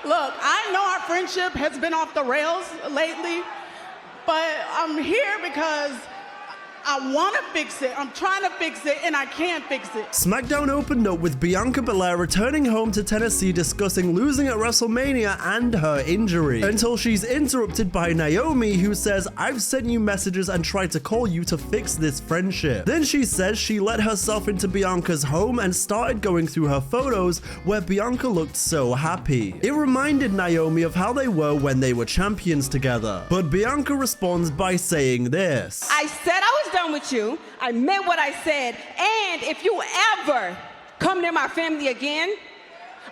Look, I know our friendship has been off the rails lately, but I'm here because I want to fix it. I'm trying to fix it, and I can't fix it. Smackdown opened up with Bianca Belair returning home to Tennessee discussing losing at WrestleMania and her injury, until she's interrupted by Naomi, who says, "I've sent you messages and tried to call you to fix this friendship." Then she says she let herself into Bianca's home and started going through her photos where Bianca looked so happy. It reminded Naomi of how they were when they were champions together. But Bianca responds by saying this: I said I was done with you. I meant what I said. And if you ever come near my family again,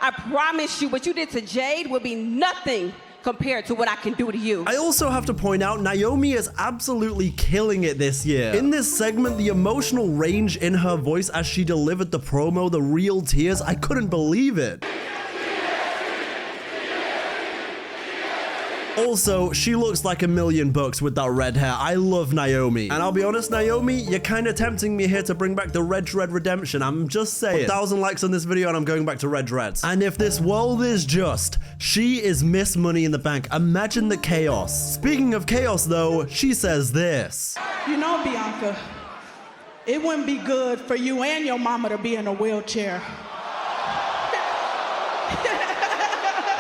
I promise you what you did to Jade will be nothing compared to what I can do to you. I also have to point out, Naomi is absolutely killing it this year. In this segment, the emotional range in her voice as she delivered the promo, the real tears, I couldn't believe it. Also, she looks like $1,000,000 with that red hair. I love Naomi. And I'll be honest, Naomi, you're kind of tempting me here to bring back the Red Dread redemption. I'm just saying. 1,000 likes on this video and I'm going back to Red Dreads. And if this world is just, she is Miss Money in the Bank. Imagine the chaos. Speaking of chaos though, she says this: You know, Bianca, it wouldn't be good for you and your mama to be in a wheelchair.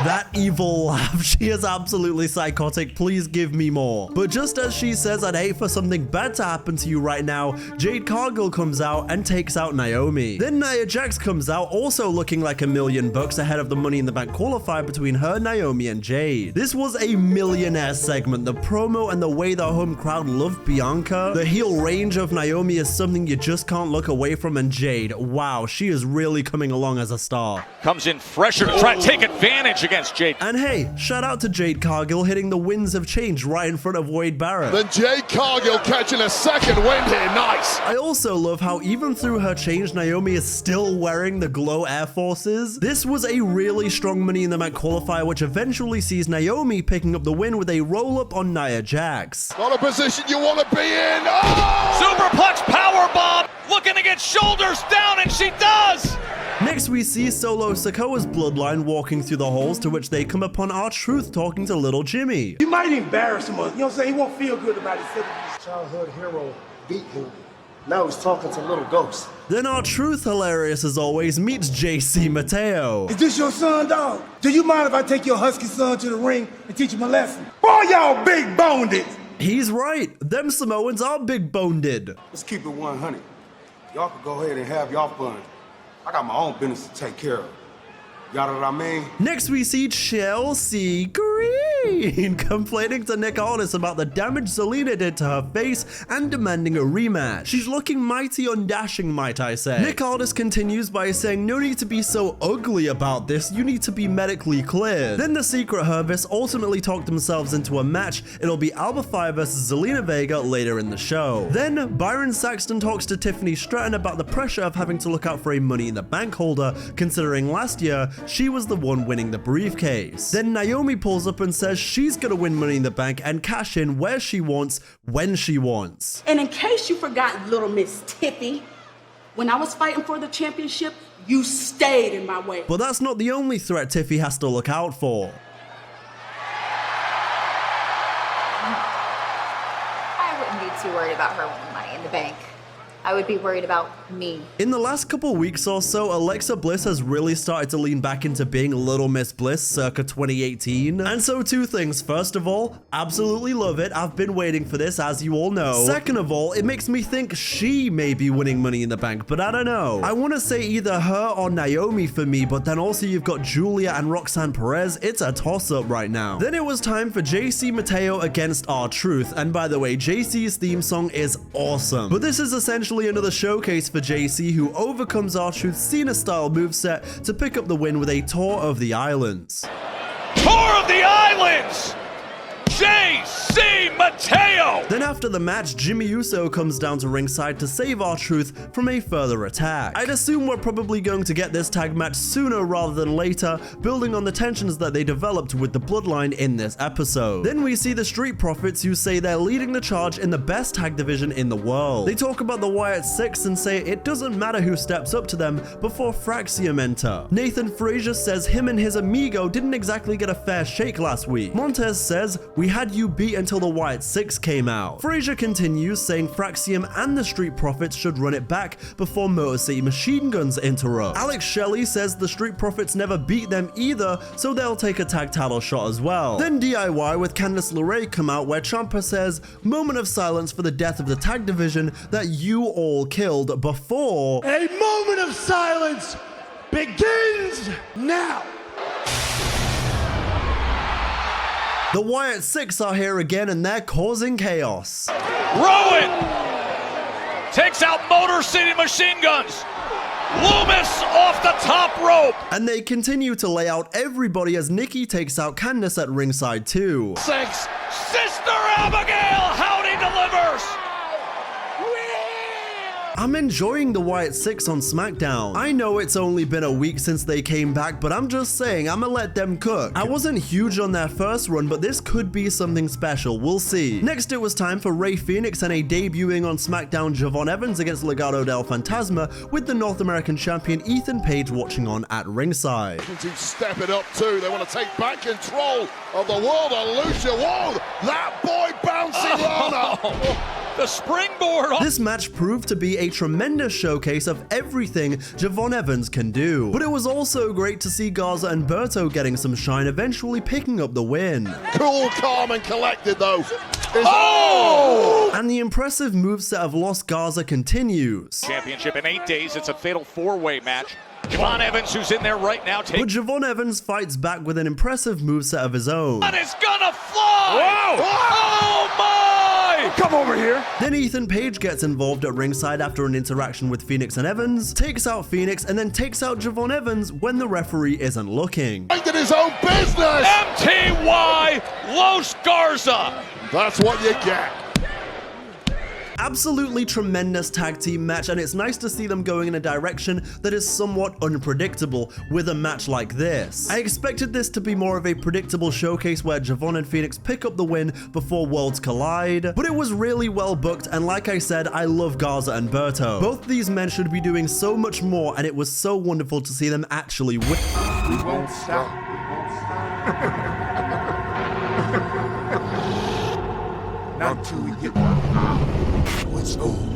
That evil laugh. She is absolutely psychotic. Please give me more. But just as she says, I'd hate for something bad to happen to you right now, Jade Cargill comes out and takes out Naomi. Then Nia Jax comes out, also looking like $1,000,000 ahead of the Money in the Bank qualifier between her, Naomi, and Jade. This was a millionaire segment. The promo and the way the home crowd loved Bianca. The heel range of Naomi is something you just can't look away from, and Jade, wow, she is really coming along as a star. Comes in fresher to try to take advantage against Jade. And hey, shout out to Jade Cargill hitting the Winds of Change right in front of Wade Barrett. Then Jade Cargill catching a second win here, nice. I also love how even through her change, Naomi is still wearing the Glow Air Forces. This was a really strong Money in the Bank qualifier, which eventually sees Naomi picking up the win with a roll-up on Nia Jax. Not a position you want to be in. Oh! Superplex powerbomb, looking to get shoulders down, and she does. Next, we see Solo Sikoa's bloodline walking through the halls, to which they come upon R-Truth talking to little Jimmy. You might embarrass him, you know what I'm saying? He won't feel good about himself. Childhood hero beat him. Now he's talking to little ghosts. Then R-Truth, hilarious as always, meets JC Mateo. Is this your son, dog? Do you mind if I take your husky son to the ring and teach him a lesson? Boy, y'all big boned it. He's right. Them Samoans are big boned. Let's keep it 100. Y'all can go ahead and have y'all fun. I got my own business to take care of. Y'all know what I mean? Next, we see Chelsea Green complaining to Nick Aldis about the damage Zelina did to her face and demanding a rematch. She's looking mighty undashing, might I say. Nick Aldis continues by saying, no need to be so ugly about this, you need to be medically cleared. Then the Secret Herbists ultimately talk themselves into a match. It'll be Alba Fyre versus Zelina Vega later in the show. Then Byron Saxton talks to Tiffany Stratton about the pressure of having to look out for a Money in the Bank holder, considering last year she was the one winning the briefcase. Then Naomi pulls up and says she's gonna win Money in the Bank and cash in where she wants, when she wants. And in case you forgot, little Miss Tiffy, when I was fighting for the championship, you stayed in my way. But that's not the only threat Tiffy has to look out for. I wouldn't be too worried about her winning Money in the Bank. I would be worried about me. In the last couple weeks or so, Alexa Bliss has really started to lean back into being Little Miss Bliss circa 2018. And so two things. First of all, absolutely love it. I've been waiting for this, as you all know. Second of all, it makes me think she may be winning Money in the Bank, but I don't know. I want to say either her or Naomi for me, but then also you've got Giulia and Roxanne Perez. It's a toss-up right now. Then it was time for JC Mateo against R-Truth. And by the way, JC's theme song is awesome. But this is essentially another showcase for JC, who overcomes R-Truth's Cena-style moveset to pick up the win with a Tour of the Islands. Tour of the Islands! J.C. Mateo! Then after the match, Jimmy Uso comes down to ringside to save R-Truth from a further attack. I'd assume we're probably going to get this tag match sooner rather than later, building on the tensions that they developed with the Bloodline in this episode. Then we see the Street Profits, who say they're leading the charge in the best tag division in the world. They talk about the Wyatt Six and say it doesn't matter who steps up to them before Fraxium enter. Nathan Frazier says him and his amigo didn't exactly get a fair shake last week. Montez says, we had you beat until the Wyatt Six came out. Frazier continues saying Fraxium and the Street Profits should run it back before Motor City Machine Guns interrupt. Alex Shelley says the Street Profits never beat them either, so they'll take a tag title shot as well. Then DIY with Candice LeRae come out where Ciampa says, moment of silence for the death of the tag division that you all killed before. A moment of silence begins now. The Wyatt Six are here again and they're causing chaos. Rowan takes out Motor City Machine Guns. Loomis off the top rope. And they continue to lay out everybody as Nikki takes out Candice at ringside too. Six. Sister Abigail, howdy delivers. I'm enjoying the Wyatt Six on Smackdown. I know it's only been a week since they came back, but I'm just saying, I'ma let them cook. I wasn't huge on their first run, but this could be something special, we'll see. Next, it was time for Rey Fenix and a debuting on Smackdown Javon Evans against Legado del Fantasma, with the North American champion Ethan Page watching on at ringside. To step it up too. They want to take back control of the world of Lucha. Whoa, that boy bouncing Lana. The springboard. This match proved to be a tremendous showcase of everything Javon Evans can do. But it was also great to see Garza and Berto getting some shine, eventually picking up the win. Cool, calm, and collected though. And the impressive moveset of Los Garza continues. Championship in 8 days. It's a fatal four-way match. Javon Evans, who's in there right now, But Javon Evans fights back with an impressive moveset of his own. And it's gonna fly! Whoa! Oh my! Come over here. Then Ethan Page gets involved at ringside after an interaction with Phoenix and Evans, takes out Phoenix, and then takes out Javon Evans when the referee isn't looking. Minded his own business. MTY Los Garza. That's what you get. Absolutely tremendous tag team match, and it's nice to see them going in a direction that is somewhat unpredictable with a match like this. I expected this to be more of a predictable showcase where Javon and Phoenix pick up the win before worlds collide, but it was really well booked, and like I said, I love Garza and Berto. Both these men should be doing so much more, and it was so wonderful to see them actually win. We won't stop. Not until we get what's over.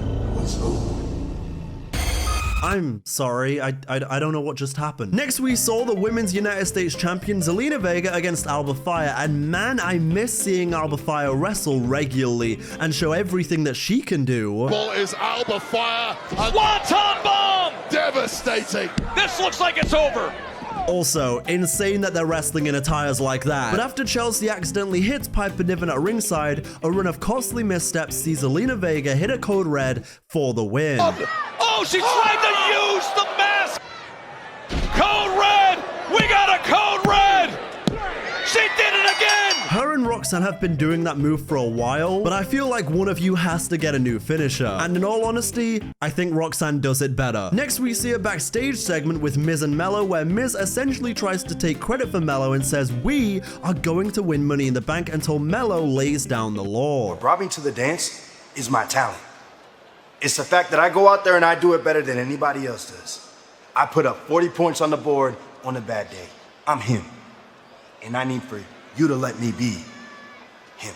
I'm sorry, I don't know what just happened. Next, we saw the Women's United States Champion Zelina Vega against Alba Fire, and man, I miss seeing Alba Fire wrestle regularly and show everything that she can do. Ball is Alba Fire. Swanton bomb! Devastating. This looks like it's over. Also, insane that they're wrestling in attires like that. But after Chelsea accidentally hits Piper Niven at ringside, a run of costly missteps sees Zelina Vega hit a code red for the win. Oh, she tried to use the mask! Code red! We got a code red! She did it again! Her and Roxanne have been doing that move for a while, but I feel like one of you has to get a new finisher. And in all honesty, I think Roxanne does it better. Next, we see a backstage segment with Miz and Mello, where Miz essentially tries to take credit for Mello and says, we are going to win Money in the Bank, until Mello lays down the law. What brought me to the dance is my talent. It's the fact that I go out there and I do it better than anybody else does. I put up 40 points on the board on a bad day. I'm him. And I need for you to let me be him.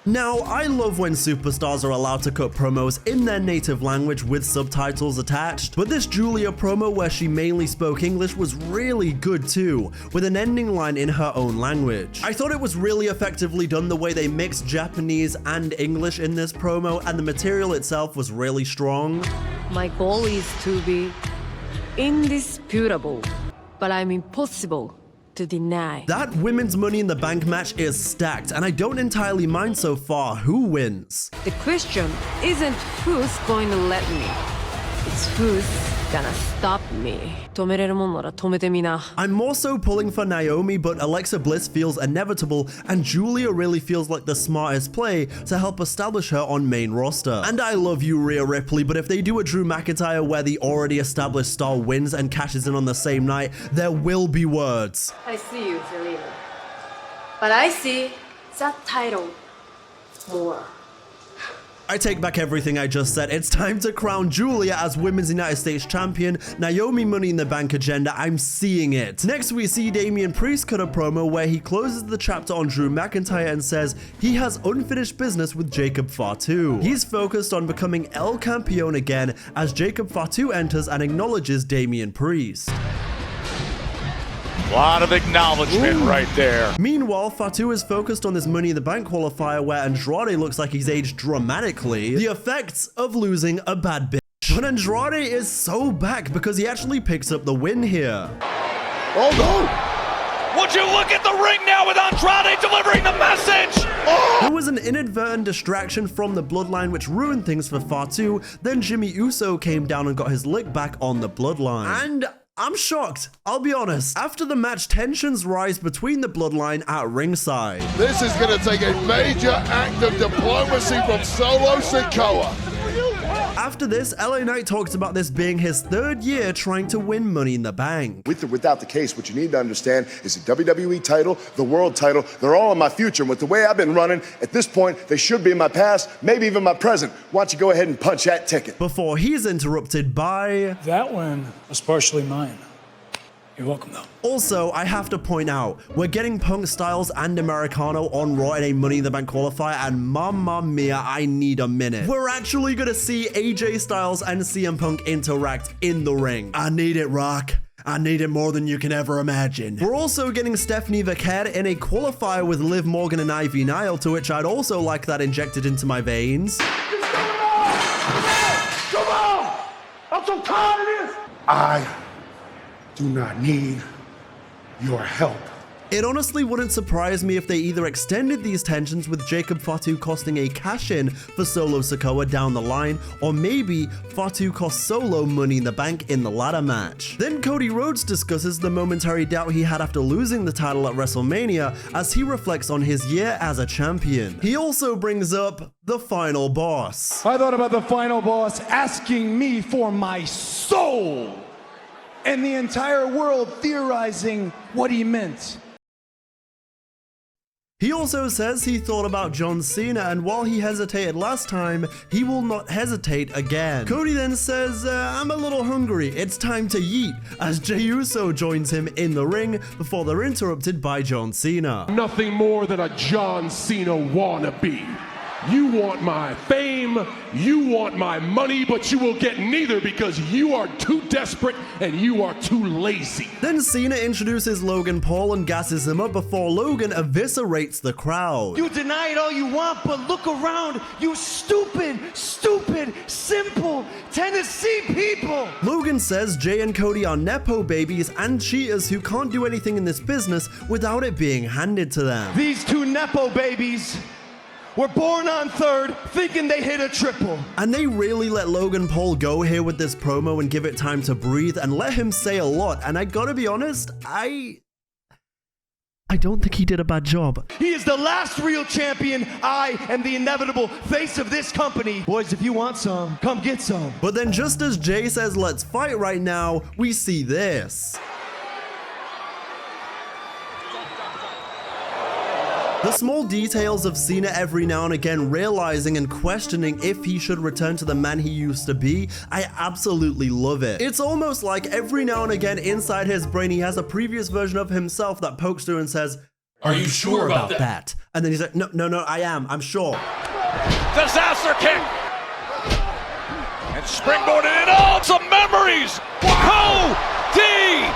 Now, I love when superstars are allowed to cut promos in their native language with subtitles attached, but this Giulia promo where she mainly spoke English was really good too, with an ending line in her own language. I thought it was really effectively done the way they mixed Japanese and English in this promo, and the material itself was really strong. My goal is to be indisputable, but I'm impossible to deny. That women's Money in the Bank match is stacked, and I don't entirely mind so far who wins. The question isn't who's going to let me, it's who's gonna stop me. 止めれるもんなら止めてみな。 I'm more so pulling for Naomi, but Alexa Bliss feels inevitable, and Giulia really feels like the smartest play to help establish her on main roster. And I love you, Rhea Ripley, but if they do a Drew McIntyre where the already established star wins and cashes in on the same night, there will be words. I see you, Zelina. But I see that title more. I take back everything I just said. It's time to crown Giulia as Women's United States Champion. Naomi Money in the Bank agenda, I'm seeing it. Next, we see Damian Priest cut a promo where he closes the chapter on Drew McIntyre and says he has unfinished business with Jacob Fatu. He's focused on becoming El Campeon again as Jacob Fatu enters and acknowledges Damian Priest. A lot of acknowledgement right there. Meanwhile, Fatu is focused on this Money in the Bank qualifier where Andrade looks like he's aged dramatically. The effects of losing a bad bitch. But Andrade is so back because he actually picks up the win here. Oh no! Would you look at the ring now with Andrade delivering the message? There was an inadvertent distraction from the Bloodline which ruined things for Fatu. Then Jimmy Uso came down and got his lick back on the Bloodline. And I'm shocked, I'll be honest. After the match, tensions rise between the Bloodline at ringside. This is going to take a major act of diplomacy from Solo Sikoa. After this, LA Knight talks about this being his third year trying to win Money in the Bank. With or without the case, what you need to understand is the WWE title, the world title, they're all in my future. And with the way I've been running, at this point, they should be in my past, maybe even my present. Why don't you go ahead and punch that ticket? Before he's interrupted by... That one was partially mine. You're welcome, though. Also, I have to point out, we're getting Punk, Styles, and Americano on Raw in a Money in the Bank qualifier, and mamma mia, I need a minute. We're actually gonna see AJ Styles and CM Punk interact in the ring. I need it, Rock. I need it more than you can ever imagine. We're also getting Stephanie Vaquer in a qualifier with Liv Morgan and Ivy Nile, to which I'd also like that injected into my veins. Come on! I'm so tired of this! I do not need your help. It honestly wouldn't surprise me if they either extended these tensions with Jacob Fatu costing a cash-in for Solo Sikoa down the line, or maybe Fatu costs Solo Money in the Bank in the ladder match. Then Cody Rhodes discusses the momentary doubt he had after losing the title at WrestleMania as he reflects on his year as a champion. He also brings up the final boss. I thought about the final boss asking me for my soul, and the entire world theorizing what he meant. He also says he thought about John Cena, and while he hesitated last time, he will not hesitate again. Cody then says, I'm a little hungry, it's time to yeet, as Jey Uso joins him in the ring before they're interrupted by John Cena. Nothing more than a John Cena wannabe. You want my fame, you want my money, but you will get neither because you are too desperate and you are too lazy. Then Cena introduces Logan Paul and gasses him up before Logan eviscerates the crowd. You deny it all you want, but look around, you stupid, simple Tennessee people. Logan says Jey and Cody are Nepo babies and cheaters who can't do anything in this business without it being handed to them. These two Nepo babies were born on third, thinking they hit a triple. And they really let Logan Paul go here with this promo and give it time to breathe and let him say a lot. And I gotta be honest, I don't think he did a bad job. He is the last real champion. I am the inevitable face of this company. Boys, if you want some, come get some. But then just as Jey says, let's fight right now, we see this. The small details of Cena every now and again realizing and questioning if he should return to the man he used to be, I absolutely love it. It's almost like every now and again inside his brain he has a previous version of himself that pokes through and says, "Are you sure about that?" And then he's like, no, I'm sure. Disaster kick! And springboarded in, oh, some memories! Cody